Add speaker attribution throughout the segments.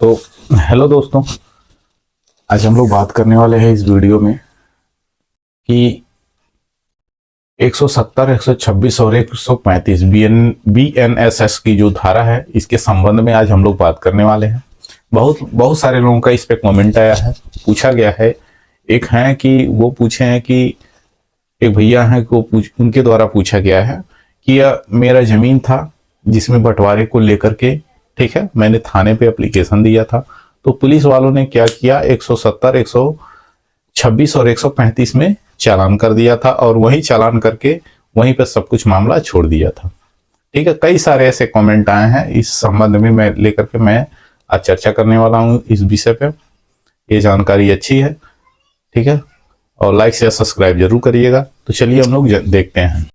Speaker 1: तो हेलो दोस्तों, आज हम लोग बात करने वाले हैं इस वीडियो में कि 170, 126 और 135 बीएनएसएस की जो धारा है, इसके संबंध में आज हम लोग बात करने वाले हैं। बहुत बहुत सारे लोगों का इस पे कमेंट आया है, पूछा गया है। एक है कि वो पूछे हैं कि एक भैया हैं कि उनके द्वारा पूछा गया है कि यह मेरा जमीन था जिसमें बंटवारे को लेकर के, ठीक है, मैंने थाने पे एप्लीकेशन दिया था, तो पुलिस वालों ने क्या किया, 170, 126 और 135 में चालान कर दिया था और वही चालान करके वहीं पे सब कुछ मामला छोड़ दिया था। ठीक है, कई सारे ऐसे कमेंट आए हैं, इस संबंध में मैं लेकर के मैं आज चर्चा करने वाला हूं इस विषय पे। ये जानकारी अच्छी है, ठीक है, और लाइक शेयर सब्सक्राइब जरूर करिएगा। तो चलिए हम लोग देखते हैं।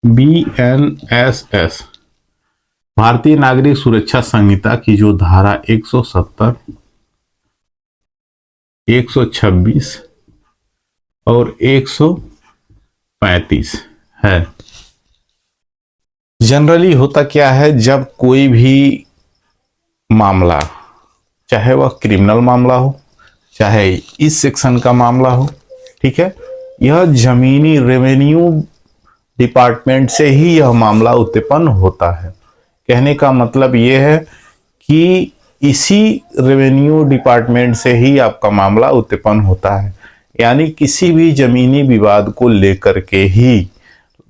Speaker 1: बीएनएसएस भारतीय नागरिक सुरक्षा संहिता की जो धारा 170, 126 और 135 है। जनरली होता क्या है, जब कोई भी मामला, चाहे वह क्रिमिनल मामला हो, चाहे इस सेक्शन का मामला हो, ठीक है, यह जमीनी रेवेन्यू डिपार्टमेंट से ही यह मामला उत्पन्न होता है। कहने का मतलब यह है कि इसी रेवेन्यू डिपार्टमेंट से ही आपका मामला उत्पन्न होता है। यानी किसी भी जमीनी विवाद को लेकर के ही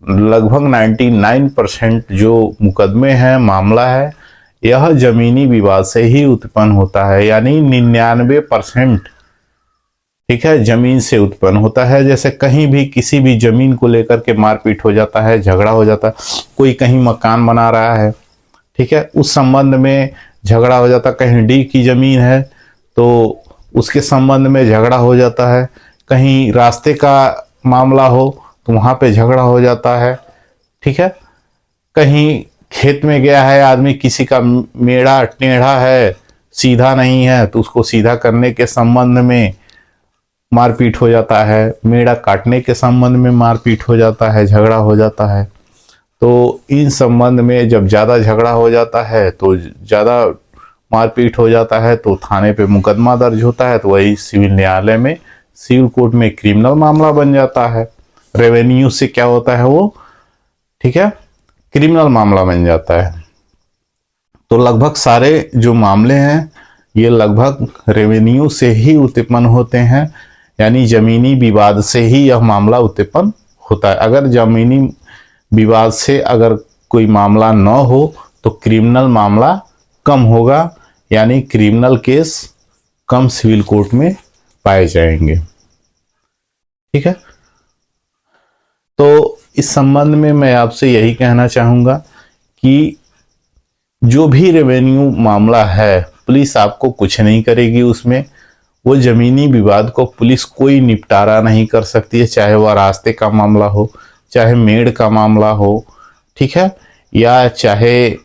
Speaker 1: लगभग 99% जो मुकदमे हैं, मामला है, यह जमीनी विवाद से ही उत्पन्न होता है। यानी 99%, ठीक है, जमीन से उत्पन्न होता है। जैसे कहीं भी किसी भी जमीन को लेकर के मारपीट हो जाता है, झगड़ा हो जाता है, कोई कहीं मकान बना रहा है, ठीक है, उस संबंध में झगड़ा हो जाता है। कहीं डी की जमीन है तो उसके संबंध में झगड़ा हो जाता है। कहीं रास्ते का मामला हो तो वहां पे झगड़ा हो जाता है, ठीक है। कहीं खेत में गया है आदमी, किसी का मेड़ा टेढ़ा है, सीधा नहीं है, तो उसको सीधा करने के संबंध में मारपीट हो जाता है। मेड़ा काटने के संबंध में मारपीट हो जाता है, झगड़ा हो जाता है। तो इन संबंध में जब ज़्यादा झगड़ा हो जाता है, तो ज़्यादा मारपीट हो जाता है, तो थाने पे मुकदमा दर्ज होता है, तो वही सिविल न्यायालय में, सिविल कोर्ट में क्रिमिनल मामला बन जाता है। रेवेन्यू से क्या होता है वो, ठीक है, क्रिमिनल मामला बन जाता है। तो लगभग सारे जो मामले हैं ये लगभग रेवेन्यू से ही उत्पन्न होते हैं। यानी जमीनी विवाद से ही यह मामला उत्पन्न होता है। अगर जमीनी विवाद से अगर कोई मामला न हो तो क्रिमिनल मामला कम होगा, यानी क्रिमिनल केस कम सिविल कोर्ट में पाए जाएंगे, ठीक है। तो इस संबंध में मैं आपसे यही कहना चाहूंगा कि जो भी रेवेन्यू मामला है, पुलिस आपको कुछ नहीं करेगी उसमें। वो जमीनी विवाद को पुलिस कोई निपटारा नहीं कर सकती है, चाहे वह रास्ते का मामला हो, चाहे मेड़ का मामला हो, ठीक है, या चाहे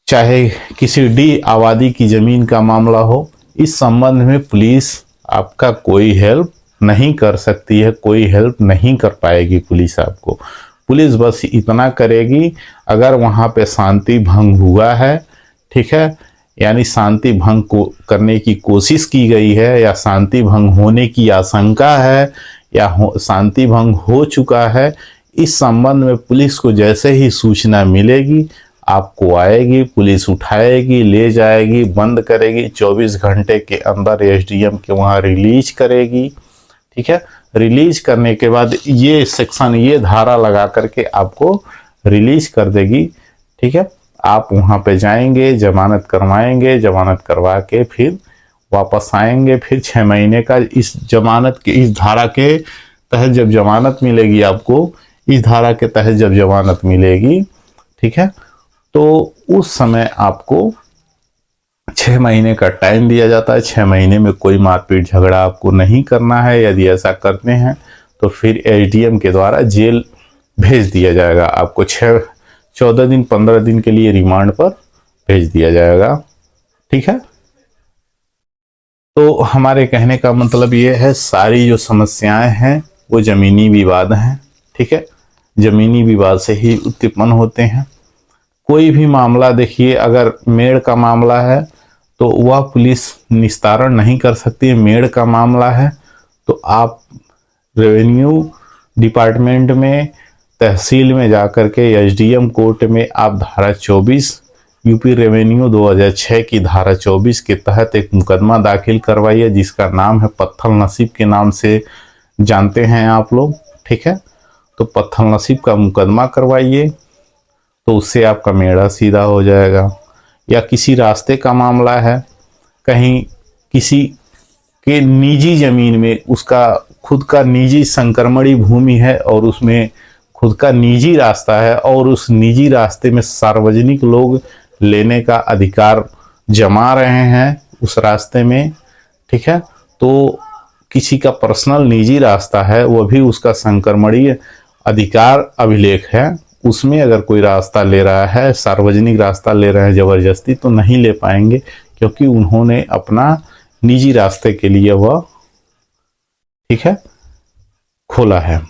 Speaker 1: चाहे किसी डी आबादी की जमीन का मामला हो। इस संबंध में पुलिस आपका कोई हेल्प नहीं कर सकती है, कोई हेल्प नहीं कर पाएगी पुलिस आपको। पुलिस बस इतना करेगी, अगर वहां पे शांति भंग हुआ है, ठीक है, यानी शांति भंग को करने की कोशिश की गई है, या शांति भंग होने की आशंका है, या शांति भंग हो चुका है, इस संबंध में पुलिस को जैसे ही सूचना मिलेगी, आपको आएगी, पुलिस उठाएगी, ले जाएगी, बंद करेगी, 24 घंटे के अंदर एसडीएम के वहाँ रिलीज करेगी, ठीक है। रिलीज करने के बाद ये सेक्शन, ये धारा लगा करके आपको रिलीज कर देगी, ठीक है। आप वहां पे जाएंगे, जमानत करवाएंगे, जमानत करवा के फिर वापस आएंगे। फिर 6 महीने का इस जमानत के, इस धारा के तहत जब जमानत मिलेगी आपको, इस धारा के तहत जब जमानत मिलेगी, ठीक है, तो उस समय आपको 6 महीने का टाइम दिया जाता है। 6 महीने में कोई मारपीट झगड़ा आपको नहीं करना है। यदि ऐसा करते हैं तो फिर एसडीएम के द्वारा जेल भेज दिया जाएगा। आपको 14 दिन 15 दिन के लिए रिमांड पर भेज दिया जाएगा, ठीक है। तो हमारे कहने का मतलब ये है, सारी जो समस्याएं हैं वो जमीनी विवाद हैं, ठीक है। जमीनी विवाद से ही उत्पन्न होते हैं। कोई भी मामला देखिए, अगर मेड़ का मामला है तो वह पुलिस निस्तारण नहीं कर सकती है। मेड़ का मामला है तो आप रेवेन्यू डिपार्टमेंट में, तहसील में जाकर के एसडीएम कोर्ट में आप धारा 24 यूपी रेवेन्यू 2006 की धारा 24 के तहत एक मुकदमा दाखिल करवाइए, जिसका नाम है पत्थल नसीब के नाम से जानते हैं आप लोग, ठीक है। तो पत्थल नसीब का मुकदमा करवाइए, तो उससे आपका मेड़ा सीधा हो जाएगा। या किसी रास्ते का मामला है, कहीं किसी के निजी जमीन में उसका खुद का निजी संक्रमणी भूमि है और उसमें खुद का निजी रास्ता है और उस निजी रास्ते में सार्वजनिक लोग लेने का अधिकार जमा रहे हैं उस रास्ते में, ठीक है। तो किसी का पर्सनल निजी रास्ता है, वह भी उसका संक्रमणीय अधिकार अभिलेख है, उसमें अगर कोई रास्ता ले रहा है, सार्वजनिक रास्ता ले रहे हैं जबरदस्ती, तो नहीं ले पाएंगे, क्योंकि उन्होंने अपना निजी रास्ते के लिए वह, ठीक है, खोला है।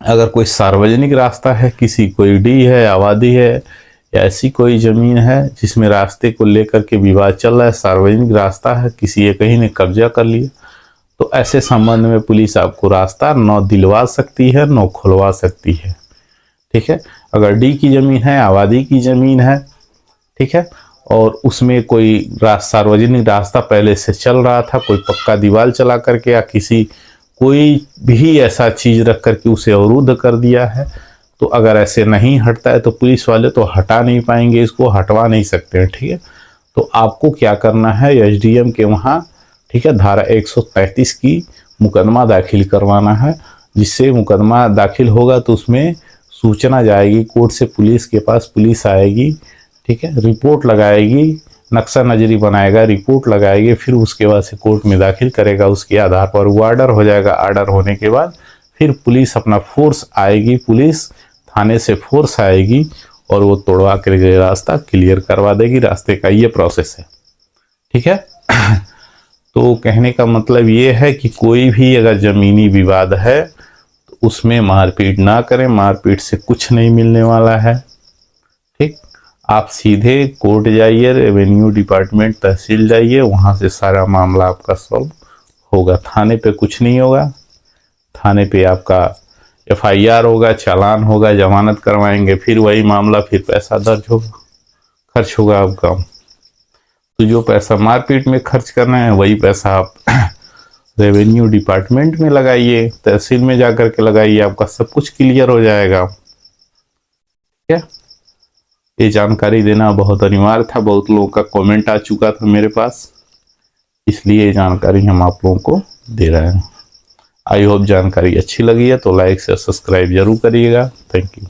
Speaker 1: अगर कोई सार्वजनिक रास्ता है, किसी कोई डी है, आबादी है, या ऐसी कोई जमीन है जिसमें रास्ते को लेकर के विवाद चल रहा है, सार्वजनिक रास्ता है, किसी एक ही ने कब्जा कर लिया, तो ऐसे संबंध में पुलिस आपको रास्ता न दिलवा सकती है न खुलवा सकती है, ठीक है। अगर डी की जमीन है, आबादी की जमीन है, ठीक है, और उसमें कोई सार्वजनिक रास्ता पहले से चल रहा था, कोई पक्का दीवार चला करके या किसी कोई भी ऐसा चीज रख करके उसे अवरुद्ध कर दिया है, तो अगर ऐसे नहीं हटता है तो पुलिस वाले तो हटा नहीं पाएंगे, इसको हटवा नहीं सकते हैं, ठीक है। तो आपको क्या करना है, एसडीएम के वहाँ, ठीक है, धारा 133 की मुकदमा दाखिल करवाना है। जिससे मुकदमा दाखिल होगा तो उसमें सूचना जाएगी कोर्ट से पुलिस के पास, पुलिस आएगी, ठीक है, रिपोर्ट लगाएगी, नक्शा नजरी बनाएगा, रिपोर्ट लगाएगी, फिर उसके बाद से कोर्ट में दाखिल करेगा, उसके आधार पर वो ऑर्डर हो जाएगा। ऑर्डर होने के बाद फिर पुलिस अपना फोर्स आएगी, पुलिस थाने से फोर्स आएगी और वो तोड़वा कर रास्ता क्लियर करवा देगी। रास्ते का ये प्रोसेस है, ठीक है। तो कहने का मतलब ये है कि कोई भी अगर जमीनी विवाद है तो उसमें मारपीट ना करें, मारपीट से कुछ नहीं मिलने वाला है, ठीक। आप सीधे कोर्ट जाइए, रेवेन्यू डिपार्टमेंट तहसील जाइए, वहां से सारा मामला आपका सॉल्व होगा। थाने पे कुछ नहीं होगा, थाने पे आपका एफआईआर होगा, चालान होगा, जमानत करवाएंगे, फिर वही मामला, फिर पैसा दर्ज होगा, खर्च होगा आपका। तो जो पैसा मारपीट में खर्च करना है वही पैसा आप रेवेन्यू डिपार्टमेंट में लगाइए, तहसील में जाकर के लगाइए, आपका सब कुछ क्लियर हो जाएगा, ठीक है। ये जानकारी देना बहुत अनिवार्य था, बहुत लोगों का कमेंट आ चुका था मेरे पास, इसलिए ये जानकारी हम आप लोगों को दे रहे हैं। आई होप जानकारी अच्छी लगी है तो लाइक से सब्सक्राइब जरूर करिएगा। Thank you.